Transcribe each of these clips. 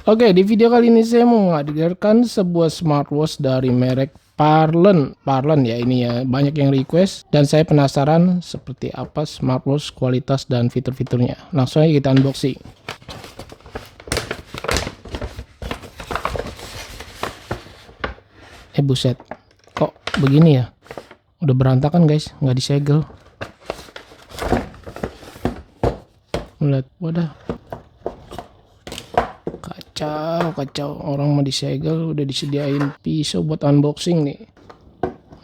Oke, di video kali ini saya mau menghadirkan sebuah smartwatch dari merek Parlen. Parlen ya ini ya, banyak yang request dan saya penasaran seperti apa smartwatch kualitas dan fitur-fiturnya. Langsung aja kita unboxing. Buset, kok begini ya? Udah berantakan guys, nggak disegel. Lihat, wadah. Kacau, orang mau disegel udah disediain pisau buat unboxing nih.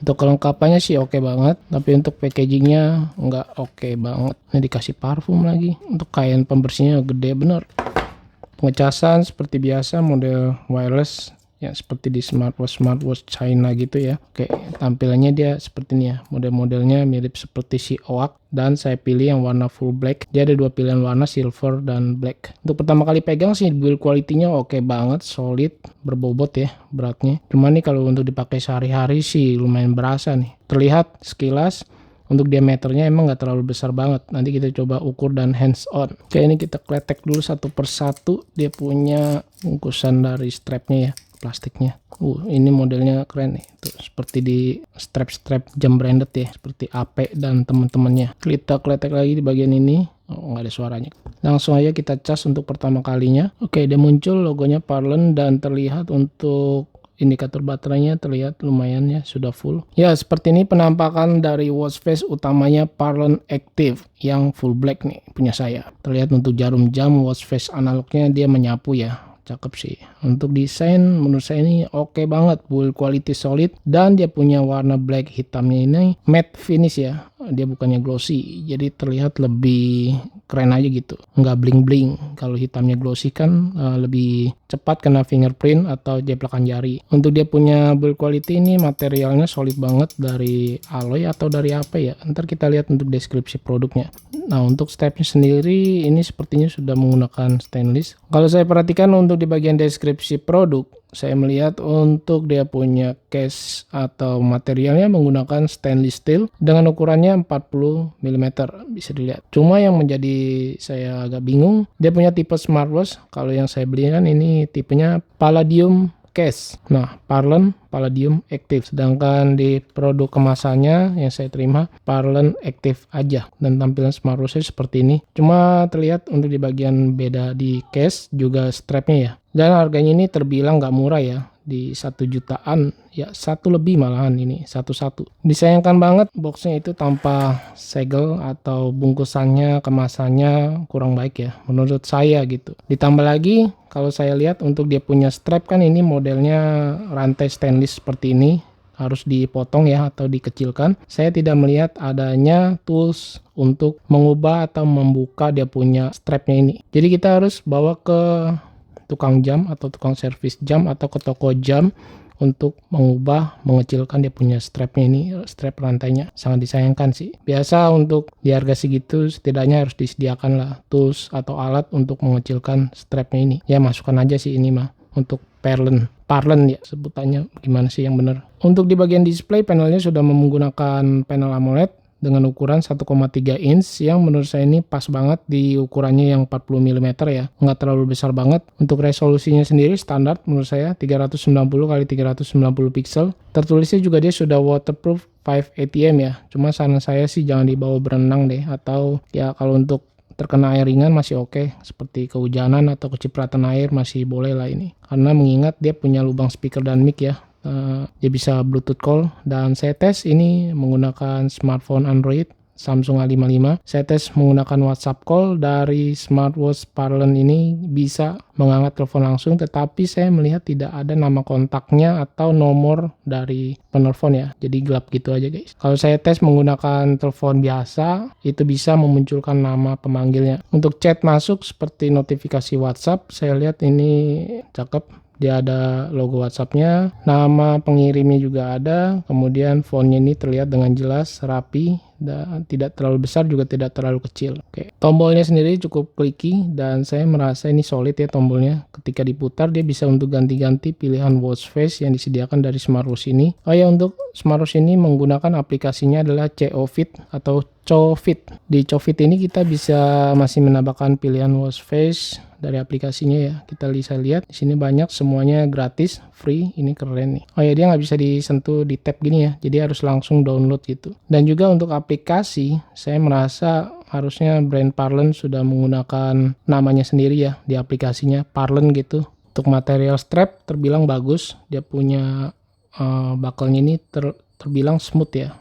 Untuk kelengkapannya sih oke banget, tapi untuk packagingnya nggak oke banget. Ini dikasih parfum lagi. Untuk kain pembersihnya gede bener. Pengecasan seperti biasa, model wireless ya, seperti di smartwatch China gitu ya. Oke, tampilannya dia seperti ini ya. Model-modelnya mirip seperti si OAK, dan saya pilih yang warna full black. Dia ada dua pilihan warna, silver dan black. Untuk pertama kali pegang sih build quality-nya oke banget, solid, berbobot ya beratnya. Cuman nih kalau untuk dipakai sehari-hari sih lumayan berasa nih. Terlihat sekilas untuk diameternya emang nggak terlalu besar banget. Nanti kita coba ukur dan hands on. Oke, ini kita kletek dulu satu persatu. Dia punya bungkusan dari strapnya ya, plastiknya. Ini modelnya keren nih. Tuh, seperti di strap-strap jam branded ya, seperti AP dan teman-temannya. Kita kletek lagi di bagian ini. Nggak ada suaranya. Langsung aja kita cas untuk pertama kalinya. Oke, dia muncul logonya Parlen dan terlihat untuk indikator baterainya terlihat lumayan ya, sudah full. Ya, seperti ini penampakan dari watch face utamanya Parlen Active yang full black nih punya saya. Terlihat untuk jarum jam watch face analognya dia menyapu ya. Cakep sih. Untuk desain menurut saya ini oke banget, build quality solid, dan dia punya warna black, hitamnya ini matte finish ya. Dia bukannya glossy, jadi terlihat lebih keren aja gitu, nggak bling bling. Kalau hitamnya glossy kan lebih cepat kena fingerprint atau jeplakan jari. Untuk dia punya build quality ini materialnya solid banget, dari alloy atau dari apa ya, ntar kita lihat untuk deskripsi produknya. Nah, untuk strapnya sendiri ini sepertinya sudah menggunakan stainless. Kalau saya perhatikan untuk di bagian deskripsi produk, saya melihat untuk dia punya case atau materialnya menggunakan stainless steel dengan ukurannya 40 mm, bisa dilihat. Cuma yang menjadi saya agak bingung, dia punya tipe smartwatch. Kalau yang saya beli kan ini tipenya Palladium case. Nah, Parlen Palladium Active. Sedangkan di produk kemasannya yang saya terima Parlen Active aja, dan tampilan smartwatch seperti ini. Cuma terlihat untuk di bagian beda di case juga strapnya ya. Dan harganya ini terbilang nggak murah ya, di 1 jutaan ya, satu lebih malahan ini, satu. Disayangkan banget boxnya itu tanpa segel atau bungkusannya, kemasannya kurang baik ya menurut saya gitu. Ditambah lagi kalau saya lihat untuk dia punya strap kan ini modelnya rantai stainless seperti ini, harus dipotong ya atau dikecilkan. Saya tidak melihat adanya tools untuk mengubah atau membuka dia punya strapnya ini. Jadi kita harus bawa ke tukang jam atau tukang servis jam atau ke toko jam untuk mengubah, mengecilkan dia punya strapnya ini, strap rantainya. Sangat disayangkan sih. Biasa untuk di harga segitu setidaknya harus disediakan lah tools atau alat untuk mengecilkan strapnya ini. Ya, masukkan aja sih ini mah untuk Parlen ya sebutannya, gimana sih yang benar. Untuk di bagian display, panelnya sudah menggunakan panel AMOLED dengan ukuran 1,3 inch yang menurut saya ini pas banget di ukurannya yang 40 mm ya, nggak terlalu besar banget. Untuk resolusinya sendiri standar menurut saya 390 x 390 pixel. Tertulisnya juga dia sudah waterproof 5 ATM ya, cuma saran saya sih jangan dibawa berenang deh, atau ya kalau untuk terkena air ringan masih oke, seperti kehujanan atau kecipratan air masih boleh lah ini, karena mengingat dia punya lubang speaker dan mic ya. Dia bisa Bluetooth call, dan saya tes ini menggunakan smartphone Android Samsung A55. Saya tes menggunakan WhatsApp call dari smartwatch Parlen ini, bisa mengangkat telepon langsung, tetapi saya melihat tidak ada nama kontaknya atau nomor dari penelpon ya, jadi gelap gitu aja guys. Kalau saya tes menggunakan telepon biasa, itu bisa memunculkan nama pemanggilnya. Untuk chat masuk seperti notifikasi WhatsApp, saya lihat ini cakep. Dia ada logo WhatsApp-nya, nama pengirimnya juga ada, kemudian fontnya ini terlihat dengan jelas, rapi, dan tidak terlalu besar juga tidak terlalu kecil. Oke. Tombolnya sendiri cukup clicky dan saya merasa ini solid ya tombolnya. Ketika diputar dia bisa untuk ganti-ganti pilihan watch face yang disediakan dari smartwatch ini. Oh ya, untuk smartwatch ini menggunakan aplikasinya adalah CO Fit atau Cofit. Di Cofit ini kita bisa masih menambahkan pilihan watch face dari aplikasinya ya. Kita bisa lihat di sini banyak, semuanya gratis, free. Ini keren nih. Oh ya, dia nggak bisa disentuh di tab gini ya. Jadi harus langsung download gitu. Dan juga untuk aplikasi, saya merasa harusnya brand Parlon sudah menggunakan namanya sendiri ya di aplikasinya, Parlon gitu. Untuk material strap terbilang bagus. Dia punya buckle-nya ini terbilang smooth ya.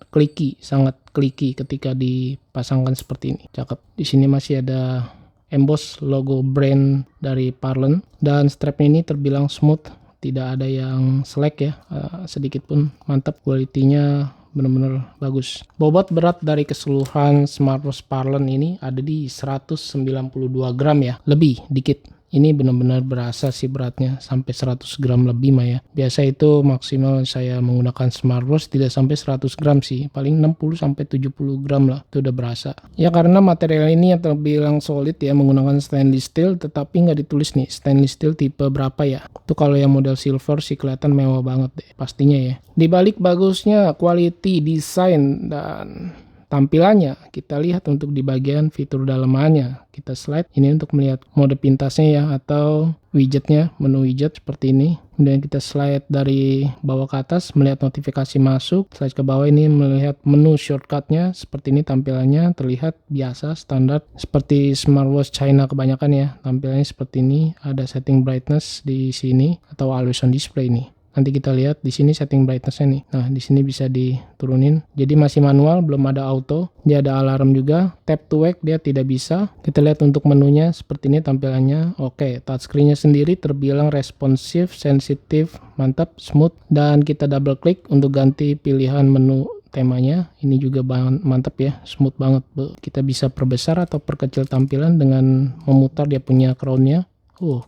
Clicky, sangat clicky ketika dipasangkan seperti ini. Cakep. Di sini masih ada emboss logo brand dari Parlon, dan strapnya ini terbilang smooth, tidak ada yang slack ya, sedikit pun. Mantap, kualitinya benar-benar bagus. Bobot berat dari keseluruhan smartwatch Parlon ini ada di 192 gram ya, lebih dikit. Ini benar-benar berasa sih beratnya, sampai 100 gram lebih mah ya. Biasa itu maksimal saya menggunakan smartwatch tidak sampai 100 gram sih, paling 60 sampai 70 gram lah, itu udah berasa. Ya karena material ini yang terbilang solid ya, menggunakan stainless steel, tetapi nggak ditulis nih stainless steel tipe berapa ya. Itu kalau yang model silver sih kelihatan mewah banget deh, pastinya ya. Di balik bagusnya quality, desain, dan tampilannya, kita lihat untuk di bagian fitur dalamannya. Kita slide ini untuk melihat mode pintasnya ya, atau widgetnya, menu widget seperti ini. Kemudian kita slide dari bawah ke atas melihat notifikasi masuk. Slide ke bawah ini melihat menu shortcutnya. Seperti ini tampilannya, terlihat biasa standar seperti smartwatch China kebanyakan ya. Tampilannya seperti ini. Ada setting brightness di sini atau always on display nih. Nanti kita lihat di sini setting brightness-nya nih. Nah, di sini bisa diturunin. Jadi masih manual, belum ada auto. Dia ada alarm juga. Tap to wake dia tidak bisa. Kita lihat untuk menunya seperti ini tampilannya. Oke, touchscreen-nya sendiri terbilang responsif, sensitif, mantap, smooth. Dan kita double klik untuk ganti pilihan menu temanya. Ini juga mantap ya, smooth banget. Kita bisa perbesar atau perkecil tampilan dengan memutar dia punya crown-nya.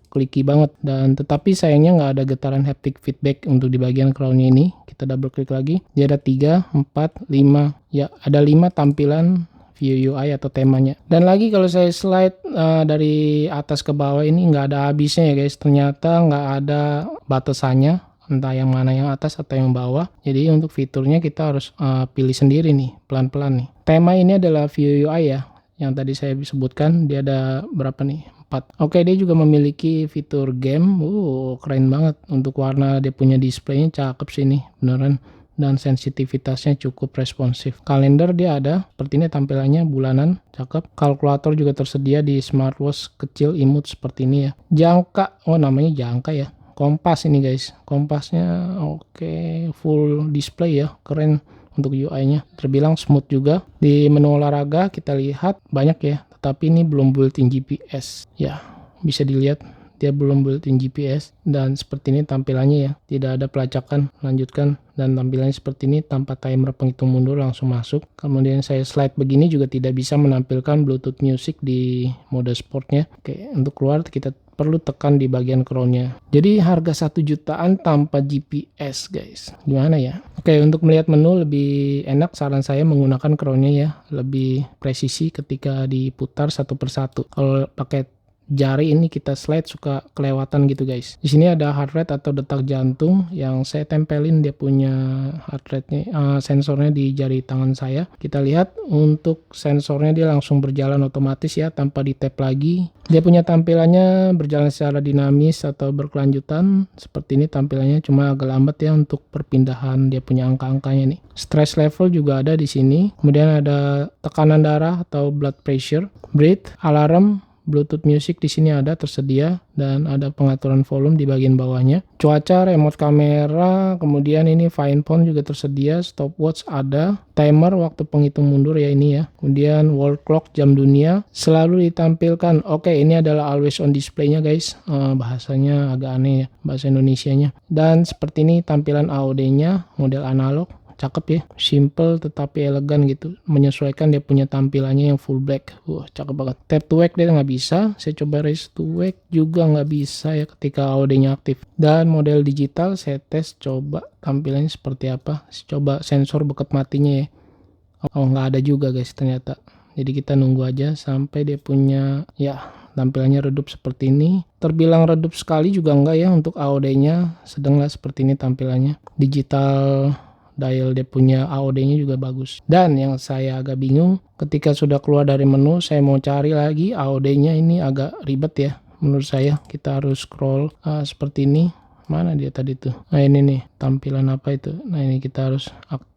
Clicky banget, dan tetapi sayangnya nggak ada getaran haptic feedback untuk di bagian crown-nya ini. Kita double klik lagi, dia ada 3, 4, 5 ya, ada 5 tampilan view UI atau temanya. Dan lagi kalau saya slide dari atas ke bawah ini nggak ada habisnya ya guys, ternyata nggak ada batasannya, entah yang mana yang atas atau yang bawah. Jadi untuk fiturnya kita harus pilih sendiri nih, pelan-pelan nih. Tema ini adalah view UI ya, yang tadi saya sebutkan. Dia ada berapa nih? 4. Oke, dia juga memiliki fitur game. Keren banget. Untuk warna dia punya displaynya cakep sih ini, beneran. Dan sensitivitasnya cukup responsif. Kalender dia ada, seperti ini tampilannya bulanan, cakep. Kalkulator juga tersedia di smartwatch kecil imut seperti ini ya. Jangka, namanya jangka ya. Kompas ini guys, kompasnya oke, full display ya, keren. Untuk UI-nya terbilang smooth juga. Di menu olahraga kita lihat banyak ya, tetapi ini belum built-in GPS ya, bisa dilihat dia belum built-in GPS. Dan seperti ini tampilannya ya, tidak ada pelacakan. Lanjutkan, dan tampilannya seperti ini tanpa timer penghitung mundur, langsung masuk. Kemudian saya slide begini juga tidak bisa menampilkan Bluetooth music di mode sportnya. Oke, untuk keluar kita perlu tekan di bagian crown-nya. Jadi harga 1 jutaan tanpa GPS guys, gimana ya? Oke, untuk melihat menu lebih enak, saran saya menggunakan crown-nya ya, lebih presisi ketika diputar satu persatu. Kalau pakai jari ini kita slide suka kelewatan gitu guys. Di sini ada heart rate atau detak jantung yang saya tempelin, dia punya heart rate-nya, sensornya di jari tangan saya. Kita lihat untuk sensornya dia langsung berjalan otomatis ya, tanpa di tap lagi. Dia punya tampilannya berjalan secara dinamis atau berkelanjutan. Seperti ini tampilannya, cuma agak lambat ya untuk perpindahan dia punya angka-angkanya nih. Stress level juga ada di sini. Kemudian ada tekanan darah atau blood pressure, breathe, alarm, Bluetooth music di sini ada tersedia, dan ada pengaturan volume di bagian bawahnya. Cuaca, remote kamera, kemudian ini fine phone juga tersedia, stopwatch ada, timer waktu penghitung mundur ya ini ya. Kemudian wall clock jam dunia selalu ditampilkan. Oke, ini adalah always on display-nya guys. Bahasanya agak aneh ya, bahasa Indonesianya. Dan seperti ini tampilan AOD-nya, model analog. Cakep ya, simple tetapi elegan gitu, menyesuaikan dia punya tampilannya yang full black. Cakep banget. Tap to wake dia nggak bisa, saya coba raise to wake juga nggak bisa ya ketika AOD-nya aktif. Dan model digital saya tes coba tampilannya seperti apa. Coba sensor beket matinya ya, nggak ada juga guys ternyata. Jadi kita nunggu aja sampai dia punya ya tampilannya redup seperti ini. Terbilang redup sekali juga enggak ya untuk AOD-nya, sedang lah seperti ini tampilannya. Digital dial dia punya AOD-nya juga bagus. Dan yang saya agak bingung, ketika sudah keluar dari menu, saya mau cari lagi AOD-nya, ini agak ribet ya. Menurut saya kita harus scroll seperti ini. Mana dia tadi tuh? Nah ini nih, tampilan apa itu? Nah ini kita harus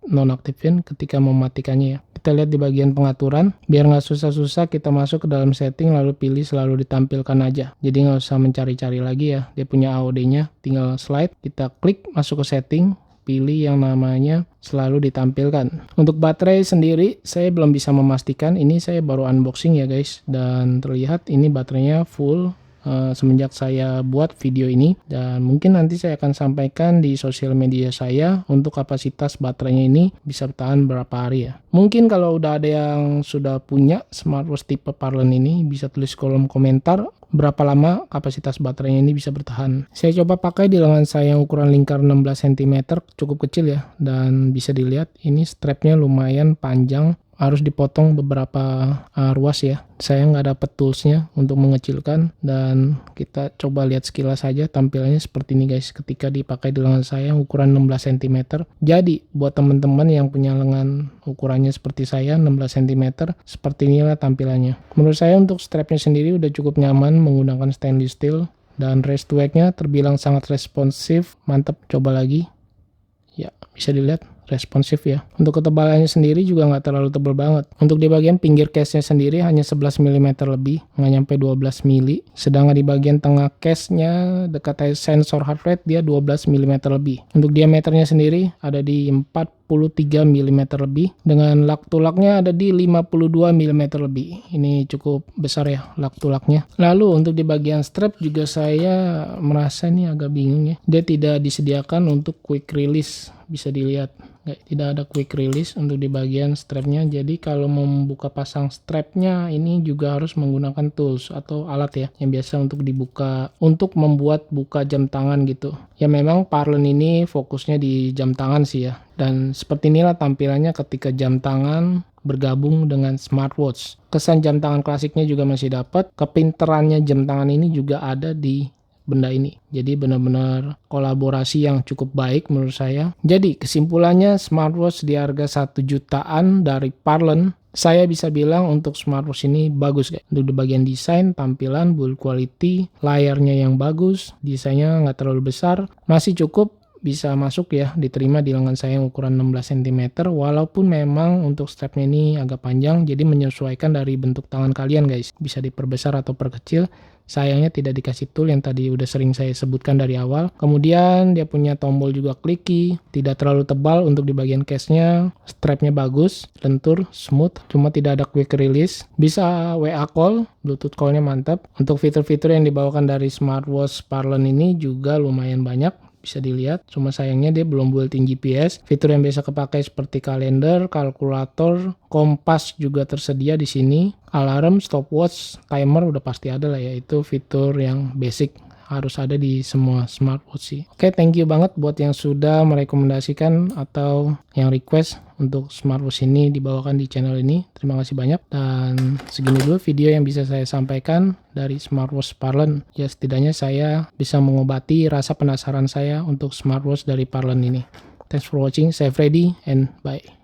nonaktifin ketika mematikannya ya. Kita lihat di bagian pengaturan, biar nggak susah-susah kita masuk ke dalam setting lalu pilih selalu ditampilkan aja. Jadi nggak usah mencari-cari lagi ya. Dia punya AOD-nya, tinggal slide, kita klik masuk ke setting, pilih yang namanya selalu ditampilkan. Untuk baterai sendiri saya belum bisa memastikan, ini saya baru unboxing ya guys, dan terlihat ini baterainya full semenjak saya buat video ini, dan mungkin nanti saya akan sampaikan di sosial media saya untuk kapasitas baterainya ini bisa bertahan berapa hari ya. Mungkin kalau udah ada yang sudah punya smartwatch tipe Parlon ini bisa tulis kolom komentar berapa lama kapasitas baterainya ini bisa bertahan. Saya coba pakai di lengan saya yang ukuran lingkar 16 cm, cukup kecil ya, dan bisa dilihat ini strapnya lumayan panjang, harus dipotong beberapa ruas ya. Saya nggak dapat toolsnya untuk mengecilkan, dan kita coba lihat sekilas saja tampilannya seperti ini guys ketika dipakai di lengan saya yang ukuran 16 cm. Jadi buat teman-teman yang punya lengan ukurannya seperti saya 16 cm, seperti inilah tampilannya. Menurut saya untuk strapnya sendiri udah cukup nyaman menggunakan stainless steel, dan raise to wake-nya terbilang sangat responsif, mantap. Coba lagi ya, bisa dilihat responsif ya. Untuk ketebalannya sendiri juga nggak terlalu tebal banget. Untuk di bagian pinggir case-nya sendiri hanya 11 mm lebih, nggak nyampe 12 mm. Sedangkan di bagian tengah case-nya dekat sensor heart rate dia 12 mm lebih. Untuk diameternya sendiri ada di 43 mm lebih, dengan lug to lug-nya ada di 52 mm lebih. Ini cukup besar ya lug to lug-nya. Lalu untuk di bagian strap juga saya merasa ini agak bingung ya. Dia tidak disediakan untuk quick release, bisa dilihat. Tidak ada quick release untuk di bagian strapnya. Jadi kalau mau membuka pasang strapnya ini juga harus menggunakan tools atau alat ya yang biasa untuk dibuka untuk membuat buka jam tangan gitu. Ya memang Parlon ini fokusnya di jam tangan sih ya. Dan seperti inilah tampilannya ketika jam tangan bergabung dengan smartwatch. Kesan jam tangan klasiknya juga masih dapat. Kepinterannya jam tangan ini juga ada di benda ini. Jadi benar-benar kolaborasi yang cukup baik menurut saya. Jadi kesimpulannya smartwatch di harga 1 jutaan dari Parlon, saya bisa bilang untuk smartwatch ini bagus guys. Untuk di bagian desain, tampilan, build quality, layarnya yang bagus, desainnya nggak terlalu besar, masih cukup bisa masuk ya, diterima di lengan saya yang ukuran 16 cm, walaupun memang untuk strapnya ini agak panjang, jadi menyesuaikan dari bentuk tangan kalian guys, bisa diperbesar atau perkecil. Sayangnya tidak dikasih tool yang tadi udah sering saya sebutkan dari awal. Kemudian dia punya tombol juga clicky, tidak terlalu tebal. Untuk di bagian case-nya, strapnya bagus, lentur, smooth, cuma tidak ada quick release. Bisa WA call, Bluetooth call-nya mantap. Untuk fitur-fitur yang dibawakan dari smartwatch Parlon ini juga lumayan banyak, bisa dilihat, cuma sayangnya dia belum built-in GPS. Fitur yang biasa kepakai seperti kalender, kalkulator, kompas juga tersedia di sini. Alarm, stopwatch, timer udah pasti ada lah ya. Itu fitur yang basic, harus ada di semua smartwatch sih. Oke, thank you banget buat yang sudah merekomendasikan atau yang request untuk smartwatch ini dibawakan di channel ini. Terima kasih banyak, dan segini dulu video yang bisa saya sampaikan dari smartwatch Parlon. Ya setidaknya saya bisa mengobati rasa penasaran saya untuk smartwatch dari Parlon ini. Thanks for watching, saya Freddy, and bye.